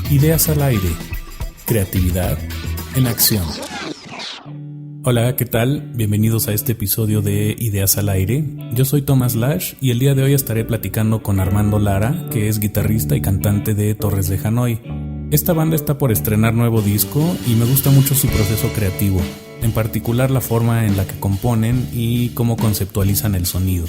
Ideas al aire. Creatividad en acción. Hola, ¿qué tal? Bienvenidos a este episodio de Ideas al aire. Yo soy Thomas Lash y el día de hoy estaré platicando con Armando Lara, que es guitarrista y cantante de Torres de Hanoi. Esta banda está por estrenar nuevo disco y me gusta mucho su proceso creativo, en particular la forma en la que componen y cómo conceptualizan el sonido.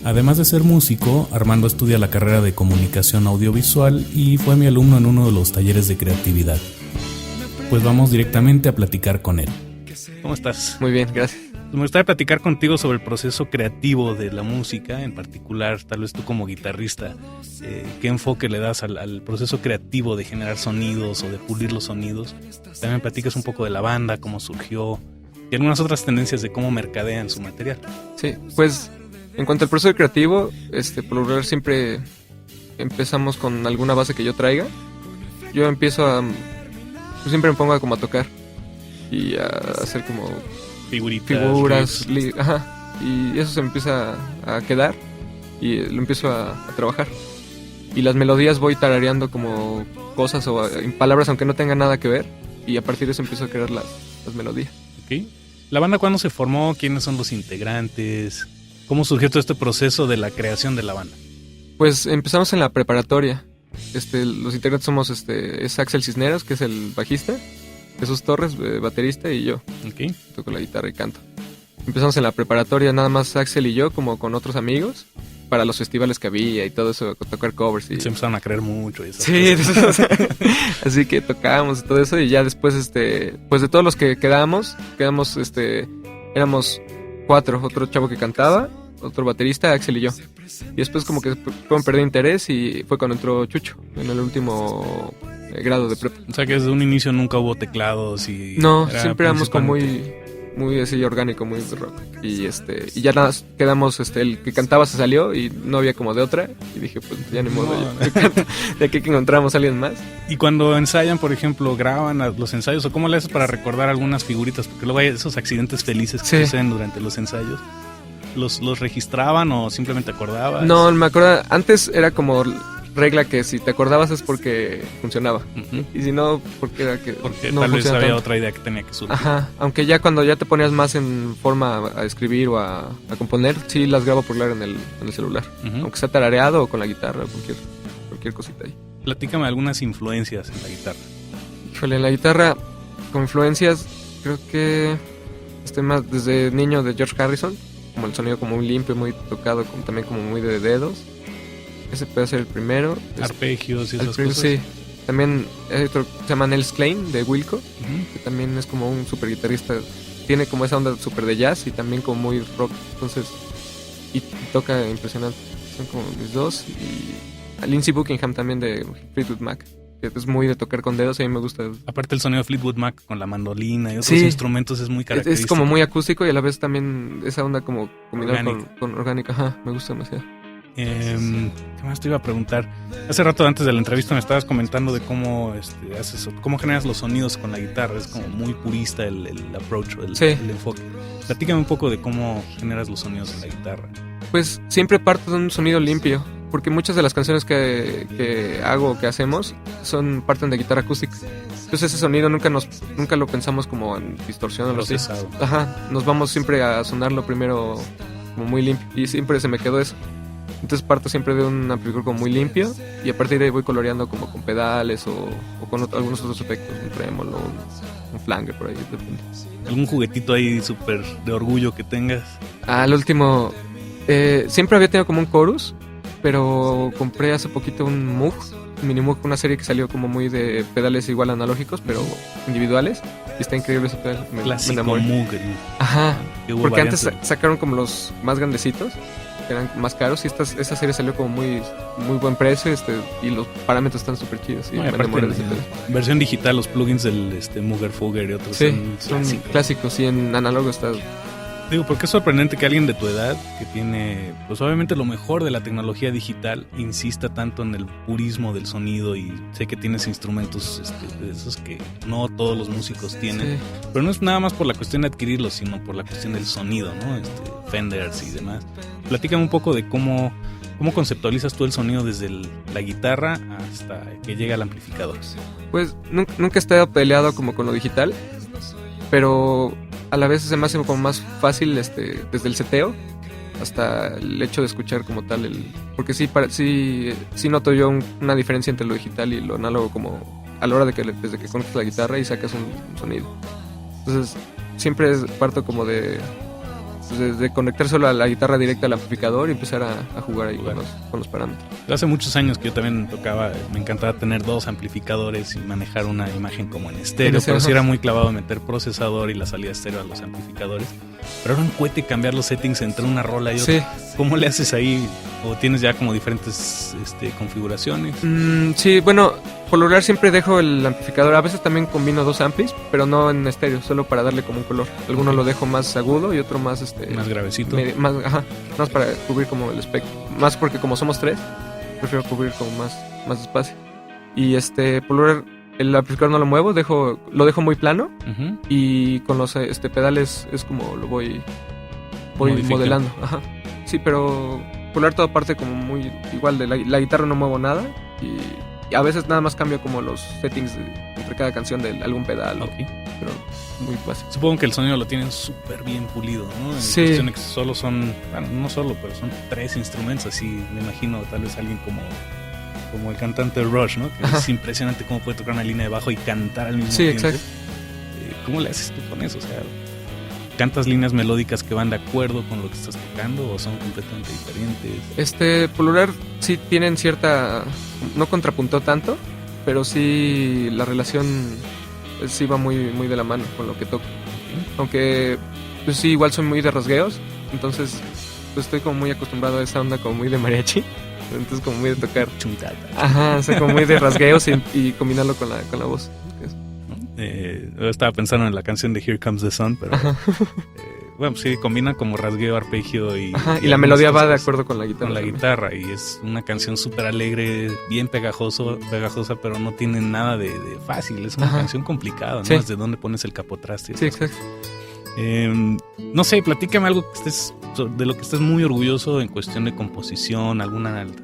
Además de ser músico, Armando estudia la carrera de comunicación audiovisual y fue mi alumno en uno de los talleres de creatividad. Pues vamos directamente a platicar con él. ¿Cómo estás? Muy bien, gracias. Me gustaría platicar contigo sobre el proceso creativo de la música, en particular, tal vez tú como guitarrista, qué enfoque le das al proceso creativo de generar sonidos o de pulir los sonidos. También platicas un poco de la banda, cómo surgió y algunas otras tendencias de cómo mercadean su material. Sí, pues en cuanto al proceso creativo, por lo regular siempre empezamos con alguna base que yo traiga. Yo empiezo siempre me pongo a tocar y a hacer como figuras, y eso se empieza a quedar y lo empiezo a trabajar. Y las melodías voy tarareando como cosas o en palabras aunque no tengan nada que ver, y a partir de eso empiezo a crear las melodías. Okay. ¿La banda cuándo se formó? ¿Quiénes son los integrantes? ¿Cómo surgió todo este proceso de la creación de la banda? Pues empezamos en la preparatoria. Los integrantes somos es Axel Cisneros, que es el bajista, Jesús Torres, baterista, y yo. Okay. Toco la guitarra y canto. Empezamos en la preparatoria, nada más Axel y yo, como con otros amigos, para los festivales que había y todo eso, tocar covers. Y se empezaron a creer mucho. Y sí, así que tocábamos y todo eso, y ya después, pues de todos los que quedamos, éramos 4, otro chavo que cantaba, otro baterista, Axel y yo. Y después como que fueron perdiendo interés y fue cuando entró Chucho, en el último grado de prepa. O sea que desde un inicio nunca hubo teclados y... No, siempre éramos como muy así orgánico, muy rock. Y ya nada, quedamos, el que cantaba se salió y no había como de otra. Y dije, pues ya ni modo, de aquí que encontramos a alguien más. Y cuando ensayan, por ejemplo, graban los ensayos, o cómo le haces para recordar algunas figuritas, porque luego hay esos accidentes felices que suceden durante los ensayos. ¿Los registraban o simplemente acordabas? No, me acuerdo, antes era como regla que si te acordabas es porque funcionaba. Uh-huh. Y si no, porque era que porque no tal vez había tanto. Otra idea que tenía que surgir. Ajá, aunque ya cuando ya te ponías más en forma a escribir o a componer, sí las grabo por en el celular. Uh-huh. Aunque sea tarareado o con la guitarra o cualquier cosita ahí. Platícame algunas influencias en la guitarra. Híjole, en la guitarra, con influencias, creo que más desde niño de George Harrison, como el sonido como muy limpio, muy tocado, también como muy de dedos. Ese puede ser el primero. Arpegios y esas cosas. Sí. También hay otro que se llama Nels Klein, de Wilco, uh-huh, que también es como un super guitarrista. Tiene como esa onda super de jazz y también como muy rock. Entonces, y toca impresionante. Son como mis dos. Y a Lindsey Buckingham también, de Fleetwood Mac, que es muy de tocar con dedos, y a mí me gusta. Aparte el sonido de Fleetwood Mac con la mandolina y otros instrumentos es muy característico. Es como muy acústico y a la vez también esa onda como combinada con orgánica. Ajá, me gusta demasiado. ¿Qué más te iba a preguntar? Hace rato antes de la entrevista me estabas comentando de cómo cómo generas los sonidos con la guitarra. Es como muy purista el approach, el enfoque. Platícame un poco de cómo generas los sonidos en la guitarra. Pues siempre parto de un sonido limpio, porque muchas de las canciones que hago o que hacemos parten de guitarra acústica. Entonces ese sonido nunca lo pensamos como en distorsión o algo así. Ajá, nos vamos siempre a sonarlo primero como muy limpio, y siempre se me quedó eso. Entonces parto siempre de un amplificador como muy limpio, y a partir de ahí voy coloreando como con pedales o con algunos otros efectos, un trémolo, un flanger por ahí, depende. ¿Algún juguetito ahí súper de orgullo que tengas? Al último, siempre había tenido como un chorus, pero compré hace poquito un Moog, un mini Moog, una serie que salió como muy de pedales igual analógicos, pero individuales, y está increíble ese pedal. Clásico Moog. Ajá, porque antes sacaron como los más grandecitos, eran más caros, y esa serie salió como muy buen precio, y los parámetros están súper chidos. Y versión digital, los plugins del Mooger Fugger y otros son clásicos, y en análogo está... Digo, porque es sorprendente que alguien de tu edad, que tiene, pues obviamente lo mejor de la tecnología digital, insista tanto en el purismo del sonido, y sé que tienes instrumentos de esos que no todos los músicos tienen, pero no es nada más por la cuestión de adquirirlos, sino por la cuestión del sonido, ¿no? Fenders y demás. Platícame un poco de cómo ¿Cómo conceptualizas tú el sonido desde la guitarra hasta que llega al amplificador? Pues nunca he estado peleado como con lo digital, pero a la vez se me hace como más fácil desde el seteo hasta el hecho de escuchar como tal porque sí noto yo una diferencia entre lo digital y lo análogo, como a la hora desde que conectas la guitarra y sacas un sonido. Entonces siempre parto como de conectar solo a la guitarra directa al amplificador y empezar a jugar ahí con los parámetros. Hace muchos años que yo también tocaba, me encantaba tener 2 amplificadores y manejar una imagen como en estéreo, pero sí era muy clavado meter procesador y la salida estéreo a los amplificadores. Pero era un cohete cambiar los settings entre una rola y otra. Sí. ¿Cómo le haces ahí? ¿O tienes ya como diferentes configuraciones? Sí, bueno, por lo general siempre dejo el amplificador. A veces también combino 2 amplis, pero no en estéreo, solo para darle como un color. Alguno lo dejo más agudo y otro más más gravecito. Más para cubrir como el espectro. Más porque como somos 3, prefiero cubrir como más espacio. Y por lo general el amplificador no lo muevo, lo dejo muy plano. Uh-huh. Y con los pedales es como lo voy modelando. Ajá. Sí, pero polar toda parte como muy igual de la guitarra no muevo nada y a veces nada más cambio como los settings entre cada canción de algún pedal. Okay. Pero muy fácil. Supongo que el sonido lo tienen súper bien pulido, ¿no? En sí. cuestión de que solo son, bueno, no solo, pero son 3 instrumentos, así me imagino tal vez alguien como el cantante Rush, ¿no? Que Ajá. Es impresionante cómo puede tocar una línea de bajo y cantar al mismo tiempo. Sí, exacto. ¿Cómo le haces tú con eso? O sea, ¿cantas líneas melódicas que van de acuerdo con lo que estás tocando o son completamente diferentes? Por lo general sí tienen cierta, no contrapuntó tanto, pero sí la relación sí va muy, muy de la mano con lo que toco. Okay. Aunque pues sí, igual soy muy de rasgueos, entonces pues estoy como muy acostumbrado a esa onda como muy de mariachi. Entonces como muy de tocar chuntata. Ajá, o sea, como muy de rasgueos y combinarlo con la voz. Yo estaba pensando en la canción de Here Comes the Sun, pero bueno, sí, combina como rasgueo, arpegio y la melodía va de acuerdo con la guitarra. Con la guitarra, y es una canción súper alegre, bien pegajosa, pero no tiene nada de fácil, es una canción complicada, ¿no? Sí. Es de dónde pones el capotraste. Sí, exacto. No sé, platícame algo de lo que estés muy orgulloso en cuestión de composición, tal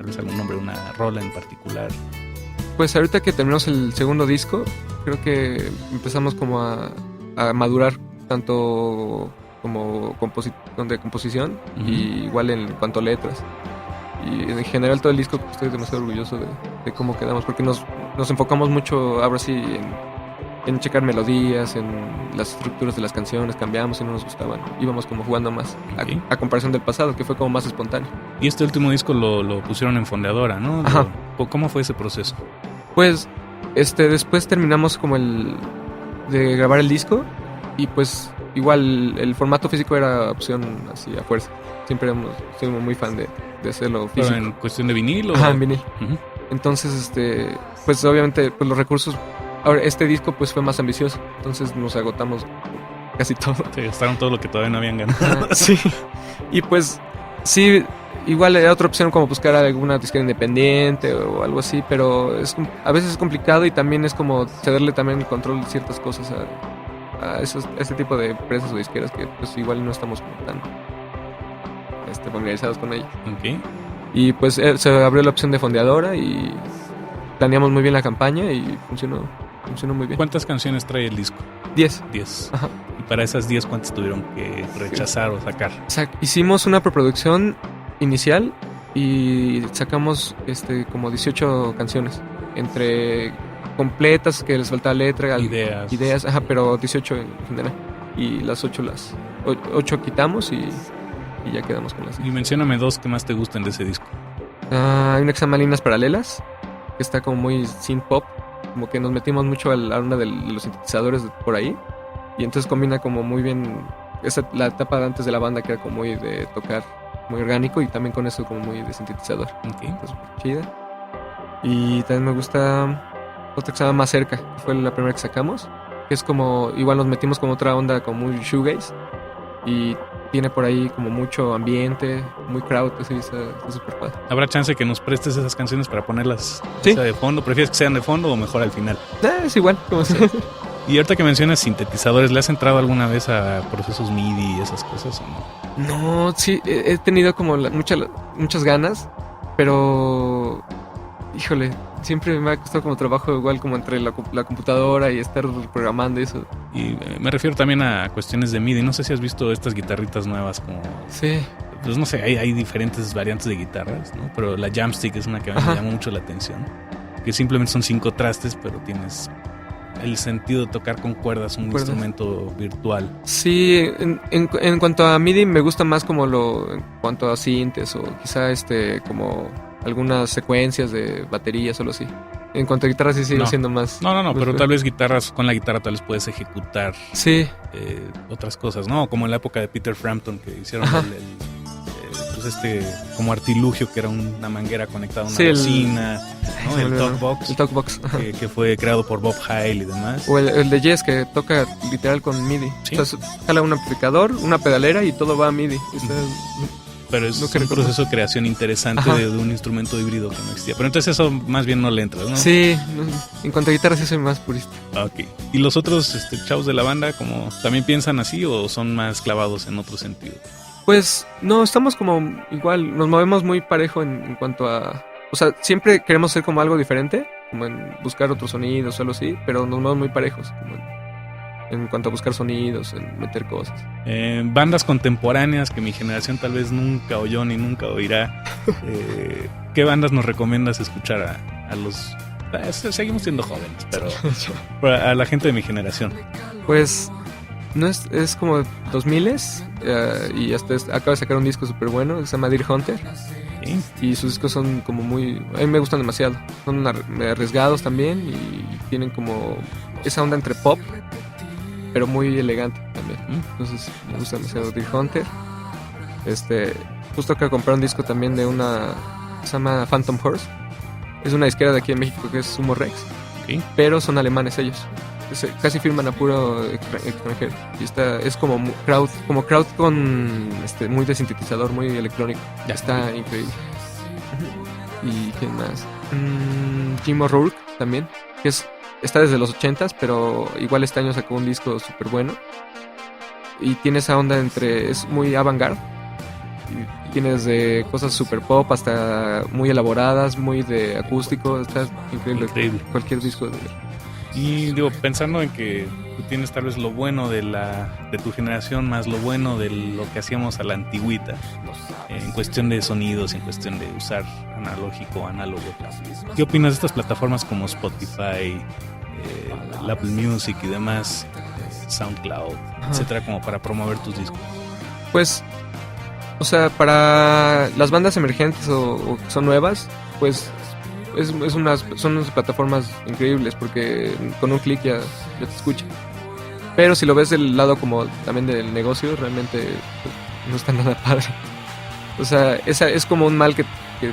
vez algún nombre, una rola en particular. Pues ahorita que terminamos el segundo disco, creo que empezamos como a madurar tanto como de composición uh-huh. y igual en cuanto a letras. Y en general todo el disco estoy demasiado orgulloso de cómo quedamos, porque nos enfocamos mucho ahora sí en checar melodías, en las estructuras de las canciones, cambiamos y no nos gustaban. Íbamos como jugando más, okay. a comparación del pasado, que fue como más espontáneo. Y este último disco lo pusieron en fondeadora, ¿no? Ajá. ¿Cómo fue ese proceso? Pues, después terminamos como de grabar el disco y pues igual el formato físico era opción así a fuerza. Siempre fuimos muy fan de hacerlo físico. ¿Pero en cuestión de vinil o...? Ajá, en vinil. Uh-huh. Entonces, pues obviamente pues los recursos... Ahora, este disco pues fue más ambicioso, entonces nos agotamos casi todo. Se gastaron todo lo que todavía no habían ganado. Sí, y pues sí, igual era otra opción como buscar alguna disquera independiente o algo así, pero a veces es complicado y también es como cederle también el control de ciertas cosas a este tipo de empresas o disqueras que pues igual no estamos como tan familiarizados con ellas. Okay. Y pues se abrió la opción de fondeadora y planeamos muy bien la campaña y funcionó muy bien. ¿Cuántas canciones trae el disco? 10. 10. Ajá. ¿Y para esas 10 cuántas tuvieron que rechazar o sacar? Hicimos una preproducción inicial y sacamos como 18 canciones, entre completas que les faltaba letra, ideas, pero 18 en general. Y las 8 quitamos y ya quedamos con las 10. Y mencióname 2 que más te gusten de ese disco. Hay una que se llama Líneas Paralelas, que está como muy synth pop, como que nos metimos mucho a la onda de los sintetizadores por ahí, y entonces combina como muy bien la etapa de antes de la banda, que era como muy de tocar muy orgánico, y también con eso como muy de sintetizador. Okay. Entonces, chida. Y también me gusta otra que se llama Más Cerca, que fue la primera que sacamos, que es como, igual nos metimos como otra onda como muy shoegaze, y tiene por ahí como mucho ambiente, muy crowd, así está súper padre. ¿Habrá chance que nos prestes esas canciones para ponerlas ¿sí? de fondo? ¿Prefieres que sean de fondo o mejor al final? Es igual, como sí. Y ahorita que mencionas sintetizadores, ¿le has entrado alguna vez a procesos MIDI y esas cosas o no? No, sí, he tenido como muchas ganas, Pero, híjole, siempre me ha costado como trabajo igual como entre la computadora y estar programando eso. Y me refiero también a cuestiones de MIDI. No sé si has visto estas guitarritas nuevas como... Sí. Pues no sé, hay diferentes variantes de guitarras, ¿no? Pero la Jamstick es una que a mí me llamó mucho la atención. Que simplemente son 5 trastes, pero tienes el sentido de tocar con cuerdas, un instrumento virtual. Sí, en cuanto a MIDI me gusta más como en cuanto a sintes o quizá como algunas secuencias de baterías o algo así. En cuanto a guitarra sí sigo siendo más... No, pero tal vez con la guitarra tal vez puedes ejecutar otras cosas, ¿no? Como en la época de Peter Frampton que hicieron como artilugio que era una manguera conectada a una bocina, ¿no? El Talkbox. El Talkbox. Que fue creado por Bob Heil y demás. O el de Yes que toca literal con MIDI. ¿Sí? Entonces jala un amplificador, una pedalera y todo va a MIDI. Pero es un proceso de creación interesante de un instrumento híbrido que no existía. Pero entonces eso más bien no le entra, ¿no? Sí, en cuanto a guitarra sí soy más purista. Ok. ¿Y los otros chavos de la banda como también piensan así o son más clavados en otro sentido? Pues no, estamos como igual, nos movemos muy parejo en cuanto a... O sea, siempre queremos ser como algo diferente, como en buscar otros sonidos o algo así, pero nos movemos muy parejos, como en cuanto a buscar sonidos, en meter cosas. Bandas contemporáneas que mi generación tal vez nunca oyó ni nunca oirá. ¿Qué bandas nos recomiendas escuchar a los... seguimos siendo jóvenes, pero a la gente de mi generación? Pues... No es como 2000s y hasta acaba de sacar un disco súper bueno que se llama Deer Hunter. ¿Sí? Y sus discos son como muy... A mí me gustan demasiado. Son arriesgados también y tienen como esa onda entre pop, pero muy elegante también. Entonces me gusta demasiado Deer Hunter. Justo acabo de comprar un disco también de una... Se llama Phantom Horse. Es una disquera de aquí en México que es Sumo Rex. ¿Sí? Pero son alemanes ellos. Casi firman a puro extranjero. Y es como crowd con muy de sintetizador, muy electrónico. Ya está increíble. ¿Y quién más? Jim O'Rourke también, que está desde los 80s, pero igual este año sacó un disco súper bueno. Y tiene esa onda es muy avant-garde. Y tiene desde cosas super pop hasta muy elaboradas, muy de acústico. Está increíble. Cualquier disco de... Y digo, pensando en que tú tienes tal vez lo bueno de tu generación más lo bueno de lo que hacíamos a la antigüita, en cuestión de sonidos, en cuestión de usar análogo. ¿Qué opinas de estas plataformas como Spotify, el Apple Music y demás, SoundCloud, etcétera, como para promover tus discos? Pues, o sea, para las bandas emergentes o que son nuevas, pues... son unas plataformas increíbles porque con un clic ya te escucha. Pero si lo ves del lado como también del negocio, realmente pues, no está nada padre. O sea, es como un mal que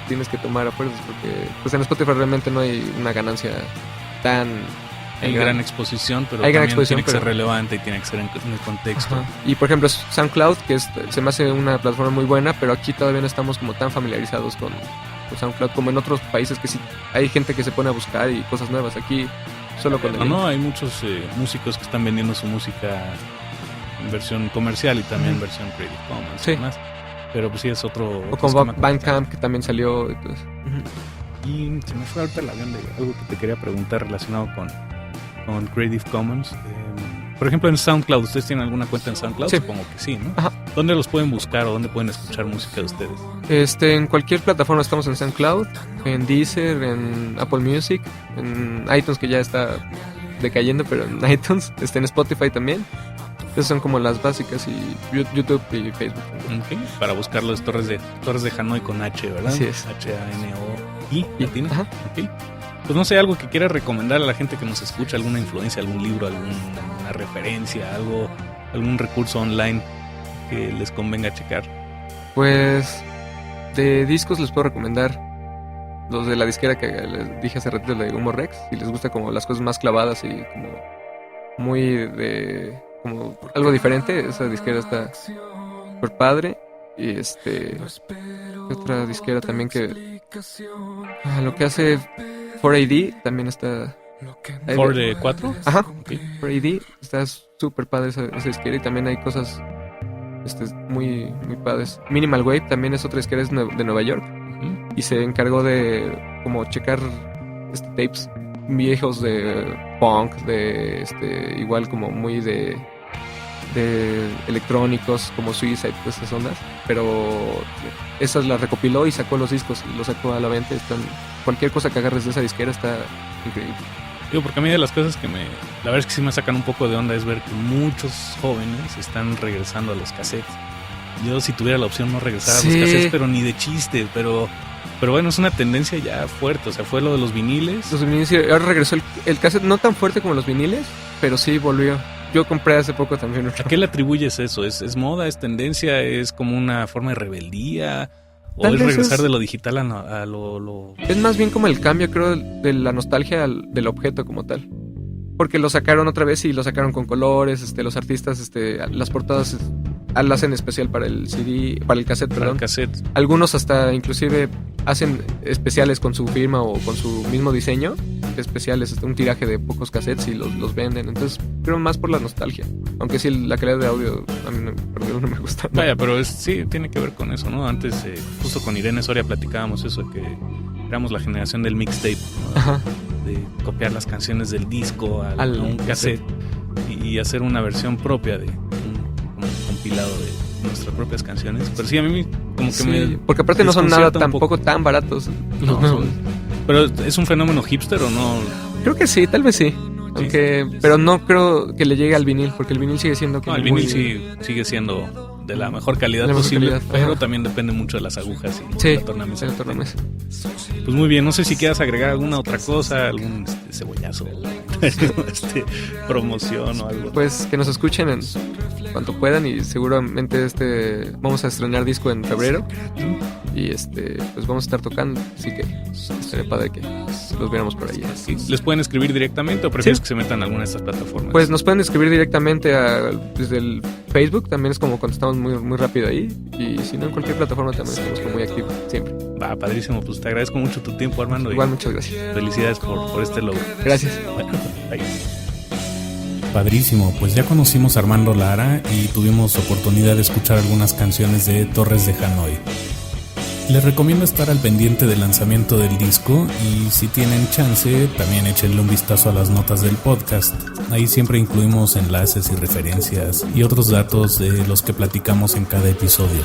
tienes que tomar a fuerzas porque pues en Spotify realmente no hay una ganancia tan... Hay gran exposición, pero hay también tiene que ser relevante y tiene que ser en el contexto. Ajá. Y por ejemplo SoundCloud, que se me hace una plataforma muy buena, pero aquí todavía no estamos como tan familiarizados con SoundCloud como en otros países que sí hay gente que se pone a buscar y cosas nuevas. Aquí solo con hay muchos músicos que están vendiendo su música en versión comercial y también en versión Creative Commons. Sí. Demás. Pero pues sí es otro... O con Bandcamp que también salió. Entonces. Y se me fue ahorita el avión de algo que te quería preguntar relacionado con Creative Commons. Por ejemplo, en SoundCloud, ¿ustedes tienen alguna cuenta en SoundCloud? Sí. Supongo que sí, ¿no? Ajá. ¿Dónde los pueden buscar o dónde pueden escuchar música de ustedes? En cualquier plataforma estamos en SoundCloud, en Deezer, en Apple Music, en iTunes que ya está decayendo, pero en iTunes, en Spotify también. Esas son como las básicas y YouTube y Facebook. Okay. Para buscarlos, Torres de Hanoi con H, ¿verdad? Así es. H-A-N-O-I. Ajá. Okay. Pues no sé, algo que quieras recomendar a la gente que nos escucha, alguna influencia, algún libro, alguna referencia, algún recurso online que les convenga checar. Pues de discos les puedo recomendar los de la disquera que les dije hace ratito, la de Humo Rex, si les gusta como las cosas más clavadas y como muy como algo diferente, esa disquera está súper padre. Y otra disquera también que lo que hace 4AD también está... ¿4? Ajá, okay. 4AD está súper padre esa disquera y también hay cosas muy, muy padres. Minimal Wave también es otra disquera de Nueva York. y se encargó de como checar tapes viejos de punk, de igual como muy de electrónicos como Suicide, pues esas ondas, pero esas las recopiló y sacó los discos y los sacó a la venta. Cualquier cosa que agarres de esa disquera está increíble. Digo, porque a mí de las cosas la verdad es que sí me sacan un poco de onda es ver que muchos jóvenes están regresando a los cassettes. Yo si tuviera la opción no regresar a los cassettes, pero ni de chiste, pero bueno, es una tendencia ya fuerte, o sea, fue lo de los viniles. Los viniles, ahora regresó el cassette, no tan fuerte como los viniles, pero sí volvió. Yo compré hace poco también otro. ¿A qué le atribuyes eso? ¿Es moda, es tendencia, es como una forma de rebeldía? ¿O es regresar de lo digital a lo...? Es más bien como el cambio, creo, de la nostalgia del objeto como tal. Porque lo sacaron otra vez y lo sacaron con colores, los artistas, las portadas las hacen especial para el CD, para el cassette, perdón. Para el cassette. Algunos hasta inclusive hacen especiales con su firma o con su mismo diseño, especiales, un tiraje de pocos cassettes y los venden. Entonces creo más por la nostalgia, aunque sí la calidad de audio a mí no me gusta. Vaya, pero sí tiene que ver con eso, ¿no? Antes justo con Irene Soria platicábamos eso, que éramos la generación del mixtape, ¿no? Ajá. De copiar las canciones del disco a un cassette y hacer una versión propia de un compilado de nuestras propias canciones. Pero sí, a mí como que porque aparte no son nada tampoco tan baratos los nuevos. Pero ¿es un fenómeno hipster o no? Creo que sí, tal vez sí. Aunque, pero no creo que le llegue al vinil, porque el vinil sigue siendo el vinil sí sigue siendo de la mejor calidad posible, pero también depende mucho de las agujas y la tornamesa. Pues muy bien, no sé si quieras agregar alguna otra cosa, algún cebollazo, promoción o algo. Pues que nos escuchen en cuanto puedan y seguramente vamos a estrenar disco en febrero y pues vamos a estar tocando, así que estaría padre que los viéramos por ahí. ¿Les pueden escribir directamente o prefieres que se metan a alguna de estas plataformas? Pues nos pueden escribir directamente desde el Facebook, también es como contestamos muy, muy rápido ahí, y si no en cualquier plataforma también estamos como muy activos siempre. Va, padrísimo, pues te agradezco mucho tu tiempo, Armando. Igual, muchas gracias. Felicidades por este logro. Gracias. Bueno, ahí. Padrísimo, pues ya conocimos a Armando Lara y tuvimos oportunidad de escuchar algunas canciones de Torres de Hanoi. Les recomiendo estar al pendiente del lanzamiento del disco y si tienen chance también échenle un vistazo a las notas del podcast. Ahí siempre incluimos enlaces y referencias y otros datos de los que platicamos en cada episodio.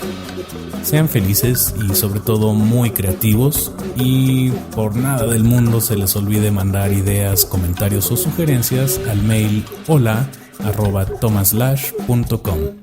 Sean felices y sobre todo muy creativos y por nada del mundo se les olvide mandar ideas, comentarios o sugerencias al mail hola@tomaslash.com.